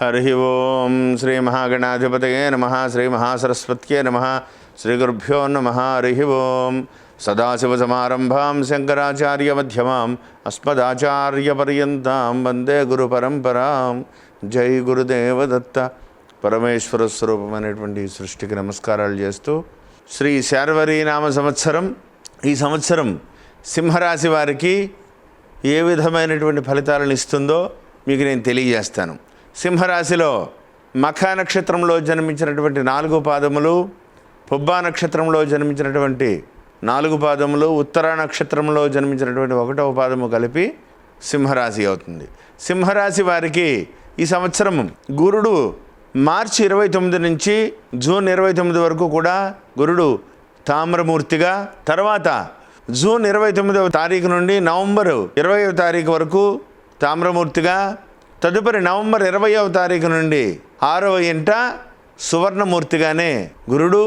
హరి ఓం శ్రీ మహాగణాధిపతయే నమః శ్రీ మహాసరస్వత్యే నమః శ్రీ గురుభ్యో నమః హరి ఓం సదాశివసమారంభాం శంకరాచార్యమధ్యమాం అస్మదాచార్యపర్యంతాం వందే గురు పరంపరాం. జై గురుదేవదత్త. పరమేశ్వర స్వరూపమైనటువంటి సృష్టికి నమస్కారాలు చేస్తూ శ్రీ శార్వరీ నామ సంవత్సరం, ఈ సంవత్సరం సింహరాశి వారికి ఏ విధమైనటువంటి ఫలితాలను ఇస్తుందో మీకు నేను తెలియజేస్తాను. సింహరాశిలో మఖా నక్షత్రంలో జన్మించినటువంటి 4 పాదములు, పుబ్బా నక్షత్రంలో జన్మించినటువంటి 4 పాదములు, ఉత్తరా నక్షత్రంలో జన్మించినటువంటి 1వ పాదము కలిపి సింహరాశి అవుతుంది. సింహరాశి వారికి ఈ సంవత్సరం గురుడు మార్చి 29 నుంచి జూన్ 29 వరకు కూడా గురుడు తామ్రమూర్తిగా, తర్వాత జూన్ 29వ తారీఖు నుండి నవంబర్ 20వ తారీఖు వరకు తామ్రమూర్తిగా, తదుపరి నవంబర్ 20వ తారీఖు నుండి 6వ ఇంట సువర్ణమూర్తిగానే గురుడు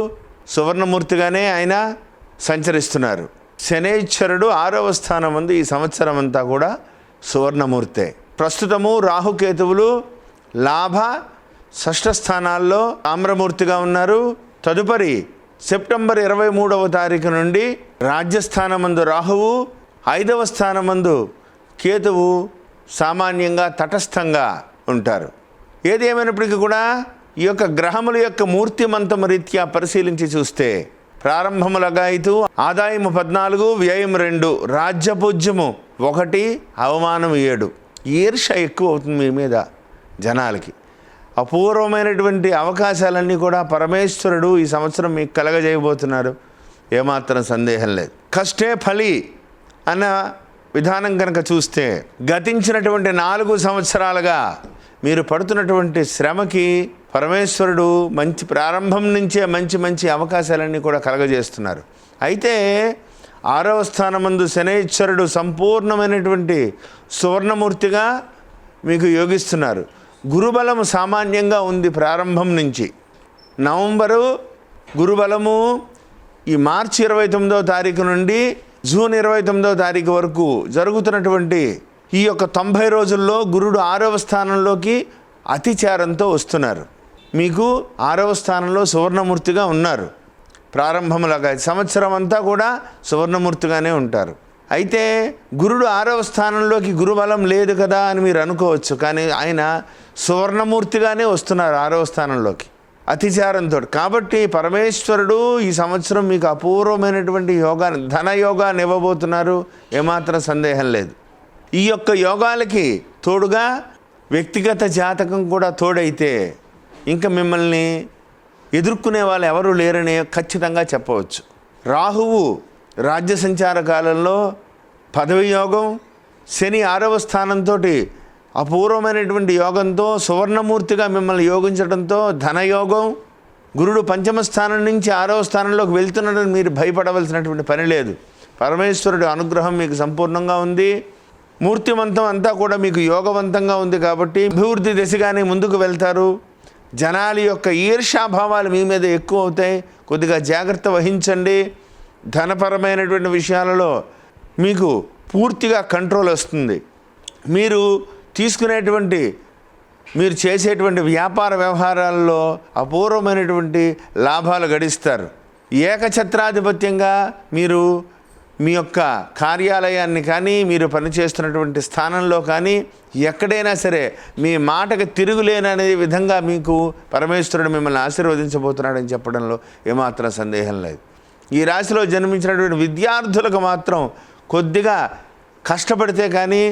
సువర్ణమూర్తిగానే ఆయన సంచరిస్తున్నారు. శనైశ్వరుడు 6వ స్థానం ఉంది. ఈ సంవత్సరం అంతా కూడా సువర్ణమూర్తే. ప్రస్తుతము రాహుకేతువులు లాభ షష్ఠ స్థానాల్లో తామ్రమూర్తిగా ఉన్నారు. తదుపరి సెప్టెంబర్ 23వ తారీఖు నుండి రాజ్యస్థానమందు రాహువు, 5వ స్థానమందు కేతువు సామాన్యంగా తటస్థంగా ఉంటారు. ఏది ఏమైనప్పటికీ కూడా ఈ యొక్క గ్రహముల యొక్క మూర్తిమంతం రీత్యా పరిశీలించి చూస్తే ప్రారంభములగా ఇటు ఆదాయము 14, వ్యయం 2, రాజ్యపూజ్యము 1, అవమానం 7. ఈర్ష్య ఎక్కువ అవుతుంది మీ మీద జనాలకి. అపూర్వమైనటువంటి అవకాశాలన్నీ కూడా పరమేశ్వరుడు ఈ సంవత్సరం మీకు కలగజేయబోతున్నారు, ఏమాత్రం సందేహం లేదు. కష్టే ఫలి అన్న విధానం కనుక చూస్తే గతించినటువంటి 4 సంవత్సరాలుగా మీరు పడుతున్నటువంటి శ్రమకి పరమేశ్వరుడు మంచి ప్రారంభం నుంచే మంచి అవకాశాలన్నీ కూడా కలగజేస్తున్నారు. అయితే 6వ స్థానమందు శనైశ్వరుడు సంపూర్ణమైనటువంటి సువర్ణమూర్తిగా మీకు యోగిస్తున్నారు. గురుబలము సామాన్యంగా ఉంది ప్రారంభం నుంచి. నవంబరు గురుబలము ఈ మార్చి 29వ తారీఖు నుండి జూన్ 29వ తారీఖు వరకు జరుగుతున్నటువంటి ఈ యొక్క 90 రోజుల్లో గురుడు 6వ స్థానంలోకి అతిచారంతో వస్తున్నారు. మీకు 6వ స్థానంలో సువర్ణమూర్తిగా ఉన్నారు. ప్రారంభములాగా సంవత్సరం అంతా కూడా సువర్ణమూర్తిగానే ఉంటారు. అయితే గురుడు 6వ స్థానంలోకి గురుబలం లేదు కదా అని మీరు అనుకోవచ్చు, కానీ ఆయన సువర్ణమూర్తిగానే వస్తున్నారు 6వ స్థానంలోకి అతిచారంతో. కాబట్టి పరమేశ్వరుడు ఈ సంవత్సరం మీకు అపూర్వమైనటువంటి యోగాన్ని, ధనయోగాన్ని ఇవ్వబోతున్నారు, ఏమాత్రం సందేహం లేదు. ఈ యొక్క యోగాలకి తోడుగా వ్యక్తిగత జాతకం కూడా తోడైతే ఇంకా మిమ్మల్ని ఎదుర్కొనే వాళ్ళు ఎవరు లేరని ఖచ్చితంగా చెప్పవచ్చు. రాహువు రాజ్య సంచార కాలంలో పదవి యోగం, శని 6వ స్థానంతో అపూర్వమైనటువంటి యోగంతో సువర్ణమూర్తిగా మిమ్మల్ని యోగించడంతో ధనయోగం, గురుడు 5వ స్థానం నుంచి 6వ స్థానంలోకి వెళ్తున్నాడని మీరు భయపడవలసినటువంటి పని లేదు. పరమేశ్వరుడి అనుగ్రహం మీకు సంపూర్ణంగా ఉంది. మూర్తిమంతం అంతా కూడా మీకు యోగవంతంగా ఉంది. కాబట్టి అభివృద్ధి దిశగానే ముందుకు వెళ్తారు. జనాల యొక్క ఈర్ష్యాభావాలు మీ మీద ఎక్కువ అవుతాయి, కొద్దిగా జాగ్రత్త వహించండి. ధనపరమైనటువంటి విషయాలలో మీకు పూర్తిగా కంట్రోల్ వస్తుంది. మీరు మీరు చేసేటువంటి వ్యాపార వ్యవహారాల్లో అపూర్వమైనటువంటి లాభాలు గడిస్తారు. ఏకఛత్రాధిపత్యంగా మీరు మీ యొక్క కార్యాలయాన్ని కానీ, మీరు పనిచేస్తున్నటువంటి స్థానంలో కానీ ఎక్కడైనా సరే మీ మాటకు తిరుగులేననే విధంగా మీకు పరమేశ్వరుడు మిమ్మల్ని ఆశీర్వదించబోతున్నాడని చెప్పడంలో ఏమాత్రం సందేహం లేదు. ఈ రాశిలో జన్మించినటువంటి విద్యార్థులకు మాత్రం కొద్దిగా కష్టపడితే కానీ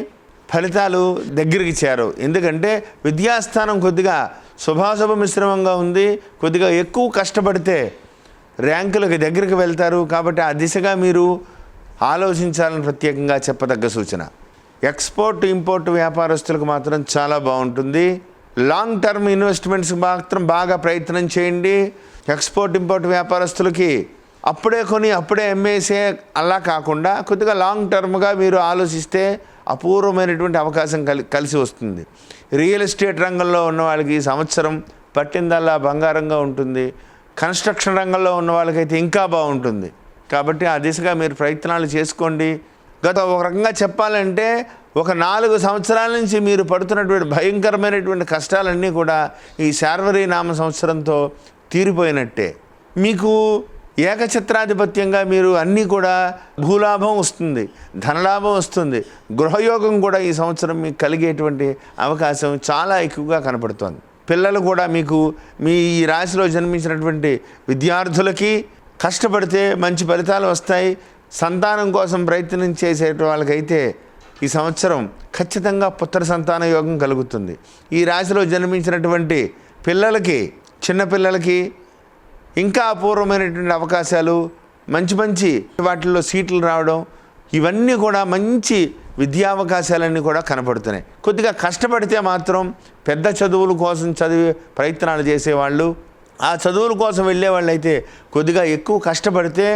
ఫలితాలు దగ్గరికి చేరవు. ఎందుకంటే విద్యాస్థానం కొద్దిగా శుభాశుభ మిశ్రమంగా ఉంది. కొద్దిగా ఎక్కువ కష్టపడితే ర్యాంకులకు దగ్గరికి వెళ్తారు. కాబట్టి ఆ దిశగా మీరు ఆలోచించాలని ప్రత్యేకంగా చెప్పదగ్గ సూచన. ఎక్స్పోర్ట్ ఇంపోర్ట్ వ్యాపారస్తులకు మాత్రం చాలా బాగుంటుంది. లాంగ్ టర్మ్ ఇన్వెస్ట్మెంట్స్ మాత్రం బాగా ప్రయత్నం చేయండి. ఎక్స్పోర్ట్ ఇంపోర్ట్ వ్యాపారస్తులకి అప్పుడే కొని అప్పుడే అమ్మేసే అలా కాకుండా కొద్దిగా లాంగ్ టర్మ్గా మీరు ఆలోచిస్తే అపూర్వమైనటువంటి అవకాశం కలిసి వస్తుంది. రియల్ ఎస్టేట్ రంగంలో ఉన్న వాళ్ళకి ఈ సంవత్సరం పట్టిందల్లా బంగారంగా ఉంటుంది. కన్స్ట్రక్షన్ రంగంలో ఉన్న వాళ్ళకైతే ఇంకా బాగుంటుంది. కాబట్టి ఆ దిశగా మీరు ప్రయత్నాలు చేసుకోండి. గత ఒక రకంగా చెప్పాలంటే ఒక 4 సంవత్సరాల నుంచి మీరు పడుతున్నటువంటి భయంకరమైనటువంటి కష్టాలన్నీ కూడా ఈ శార్వరీ నామ సంవత్సరంతో తీరిపోయినట్టే. మీకు ఏకఛత్రాధిపత్యంగా మీరు అన్నీ కూడా భూలాభం వస్తుంది, ధనలాభం వస్తుంది, గృహయోగం కూడా ఈ సంవత్సరం మీకు కలిగేటువంటి అవకాశం చాలా ఎక్కువగా కనపడుతోంది. పిల్లలు కూడా మీకు మీ ఈ రాశిలో జన్మించినటువంటి విద్యార్థులకి కష్టపడితే మంచి ఫలితాలు వస్తాయి. సంతానం కోసం ప్రయత్నం చేసే వాళ్ళకైతే ఈ సంవత్సరం ఖచ్చితంగా పుత్ర సంతాన యోగం కలుగుతుంది. ఈ రాశిలో జన్మించినటువంటి పిల్లలకి, చిన్నపిల్లలకి ఇంకా అపూర్వమైనటువంటి అవకాశాలు, మంచి మంచి వాటిల్లో సీట్లు రావడం, ఇవన్నీ కూడా మంచి విద్యా అవకాశాలన్నీ కూడా కనపడుతున్నాయి. కొద్దిగా కష్టపడితే మాత్రం పెద్ద చదువుల కోసం చదివే ప్రయత్నాలు చేసేవాళ్ళు, ఆ చదువుల కోసం వెళ్ళేవాళ్ళు అయితే కొద్దిగా ఎక్కువ కష్టపడితే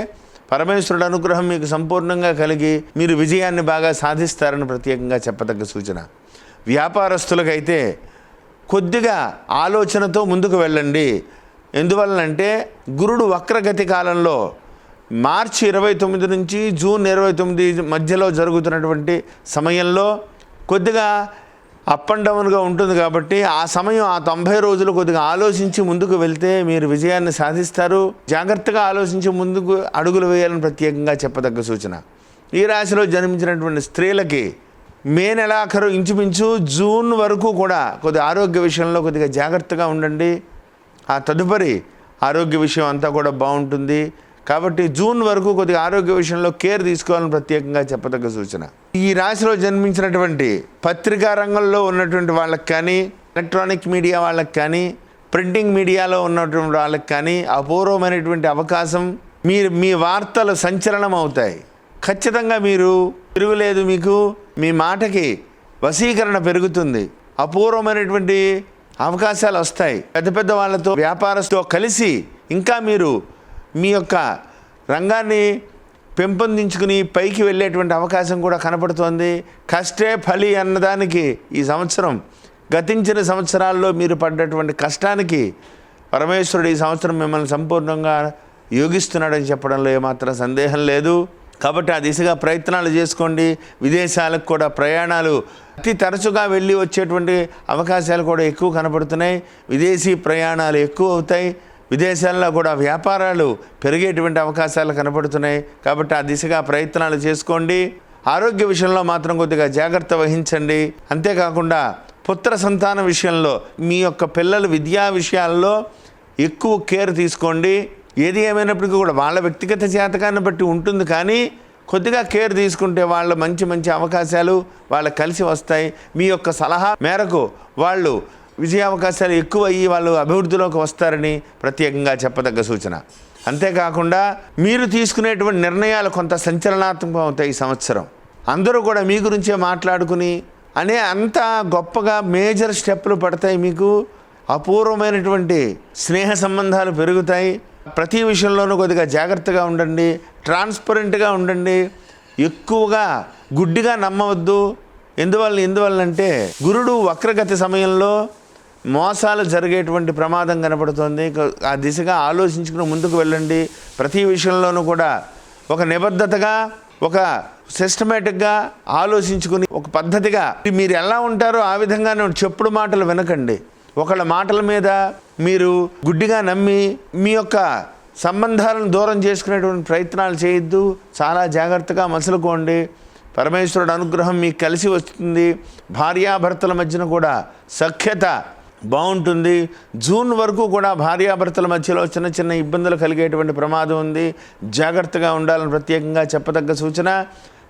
పరమేశ్వరుడు అనుగ్రహం మీకు సంపూర్ణంగా కలిగి మీరు విజయాన్ని బాగా సాధిస్తారని ప్రత్యేకంగా చెప్పదగ్గ సూచన. వ్యాపారస్తులకైతే కొద్దిగా ఆలోచనతో ముందుకు వెళ్ళండి. ఎందువలనంటే గురుడు వక్రగతి కాలంలో మార్చి 29 నుంచి జూన్ 29 మధ్యలో జరుగుతున్నటువంటి సమయంలో కొద్దిగా అప్ అండ్ డౌన్గా ఉంటుంది కాబట్టి ఆ సమయం, ఆ 90 రోజులు కొద్దిగా ఆలోచించి ముందుకు వెళ్తే మీరు విజయాన్ని సాధిస్తారు. జాగ్రత్తగా ఆలోచించి ముందుకు అడుగులు వేయాలని ప్రత్యేకంగా చెప్పదగ్గ సూచన. ఈ రాశిలో జన్మించినటువంటి స్త్రీలకి మే నెలాఖరు ఇంచుమించు జూన్ వరకు కూడా కొద్దిగా ఆరోగ్య విషయంలో కొద్దిగా జాగ్రత్తగా ఉండండి. ఆ తదుపరి ఆరోగ్య విషయం అంతా కూడా బాగుంటుంది. కాబట్టి జూన్ వరకు కొద్దిగా ఆరోగ్య విషయంలో కేర్ తీసుకోవాలని ప్రత్యేకంగా చెప్పదగ్గ సూచన. ఈ రాశిలో జన్మించినటువంటి పత్రికా రంగంలో ఉన్నటువంటి వాళ్ళకి కానీ, ఎలక్ట్రానిక్ మీడియా వాళ్ళకి కానీ, ప్రింటింగ్ మీడియాలో ఉన్నటువంటి వాళ్ళకి కానీ అపూర్వమైనటువంటి అవకాశం. మీ వార్తలు సంచలనం అవుతాయి. ఖచ్చితంగా మీరు తిరుగులేదు, మీకు మీ మాటకి వశీకరణ పెరుగుతుంది. అపూర్వమైనటువంటి అవకాశాలు వస్తాయి. పెద్ద పెద్ద వాళ్ళతో, వ్యాపారస్తుతో కలిసి ఇంకా మీరు మీ యొక్క రంగాన్ని పెంపొందించుకుని పైకి వెళ్ళేటువంటి అవకాశం కూడా కనపడుతోంది. కష్టే ఫలి అన్నదానికి ఈ సంవత్సరం, గతించిన సంవత్సరాల్లో మీరు పడ్డటువంటి కష్టానికి పరమేశ్వరుడు ఈ సంవత్సరం మిమ్మల్ని సంపూర్ణంగా యోగిస్తున్నాడని చెప్పడంలో ఏమాత్రం సందేహం లేదు. కాబట్టి ఆ దిశగా ప్రయత్నాలు చేసుకోండి. విదేశాలకు కూడా ప్రయాణాలు అతి తరచుగా వెళ్ళి వచ్చేటువంటి అవకాశాలు కూడా ఎక్కువ కనపడుతున్నాయి. విదేశీ ప్రయాణాలు ఎక్కువ అవుతాయి. విదేశాల్లో కూడా వ్యాపారాలు పెరిగేటువంటి అవకాశాలు కనపడుతున్నాయి. కాబట్టి ఆ దిశగా ప్రయత్నాలు చేసుకోండి. ఆరోగ్య విషయంలో మాత్రం కొద్దిగా జాగ్రత్త వహించండి. అంతేకాకుండా పుత్ర సంతాన విషయంలో, మీ యొక్క పిల్లల విద్యా విషయాల్లో ఎక్కువ కేర్ తీసుకోండి. ఏది ఏమైనప్పటికీ కూడా వాళ్ళ వ్యక్తిగత జాతకాన్ని బట్టి ఉంటుంది, కానీ కొద్దిగా కేర్ తీసుకుంటే వాళ్ళ మంచి మంచి అవకాశాలు వాళ్ళకి కలిసి వస్తాయి. మీ యొక్క సలహా మేరకు వాళ్ళు విజయ అవకాశాలు ఎక్కువ అయ్యి వాళ్ళు అభివృద్ధిలోకి వస్తారని ప్రత్యేకంగా చెప్పదగ్గ సూచన. అంతేకాకుండా మీరు తీసుకునేటువంటి నిర్ణయాలు కొంత సంచలనాత్మకం అవుతాయి. ఈ సంవత్సరం అందరూ కూడా మీ గురించే మాట్లాడుకుని అంత గొప్పగా మేజర్ స్టెప్పులు పడతాయి. మీకు అపూర్వమైనటువంటి స్నేహ సంబంధాలు పెరుగుతాయి. ప్రతి విషయంలోనూ కొద్దిగా జాగ్రత్తగా ఉండండి, ట్రాన్స్పరెంట్గా ఉండండి. ఎక్కువగా గుడ్డిగా నమ్మవద్దు. ఎందువల్లంటే గురుడు వక్రగతి సమయంలో మోసాలు జరిగేటువంటి ప్రమాదం కనపడుతుంది. ఆ దిశగా ఆలోచించుకుని ముందుకు వెళ్ళండి. ప్రతి విషయంలోనూ కూడా ఒక నిబద్ధతగా, ఒక సిస్టమేటిక్గా ఆలోచించుకుని, ఒక పద్ధతిగా మీరు ఎలా ఉంటారో ఆ విధంగానే చెప్పుడు మాటలు వినకండి. ఒకళ్ళ మాటల మీద మీరు గుడ్డిగా నమ్మి మీ యొక్క సంబంధాలను దూరం చేసుకునేటువంటి ప్రయత్నాలు చేయొద్దు. చాలా జాగ్రత్తగా మసలుకోండి. పరమేశ్వరుడు అనుగ్రహం మీకు కలిసి వస్తుంది. భార్యాభర్తల మధ్యన కూడా సఖ్యత బాగుంటుంది. జూన్ వరకు కూడా భార్యాభర్తల మధ్యలో చిన్న చిన్న ఇబ్బందులు కలిగేటువంటి ప్రమాదం ఉంది. జాగ్రత్తగా ఉండాలని ప్రత్యేకంగా చెప్పదగ్గ సూచన.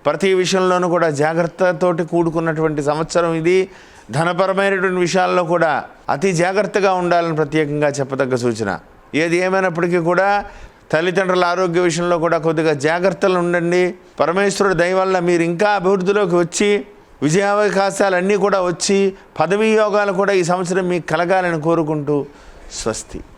ప్రతి విషయంలోనూ కూడా జాగ్రత్తతోటి కూడుకున్నటువంటి సంవత్సరం ఇది. ధనపరమైనటువంటి విషయాల్లో కూడా అతి జాగ్రత్తగా ఉండాలని ప్రత్యేకంగా చెప్పదగ్గ సూచన. ఏది ఏమైనప్పటికీ కూడా తల్లిదండ్రుల ఆరోగ్య విషయంలో కూడా కొద్దిగా జాగ్రత్తలు ఉండండి. పరమేశ్వరుడు దయ వల్ల మీరు ఇంకా అభివృద్ధిలోకి వచ్చి విజయావకాశాలన్నీ కూడా వచ్చి పదవీ యోగాలు కూడా ఈ సంవత్సరం మీకు కలగాలని కోరుకుంటూ స్వస్తి.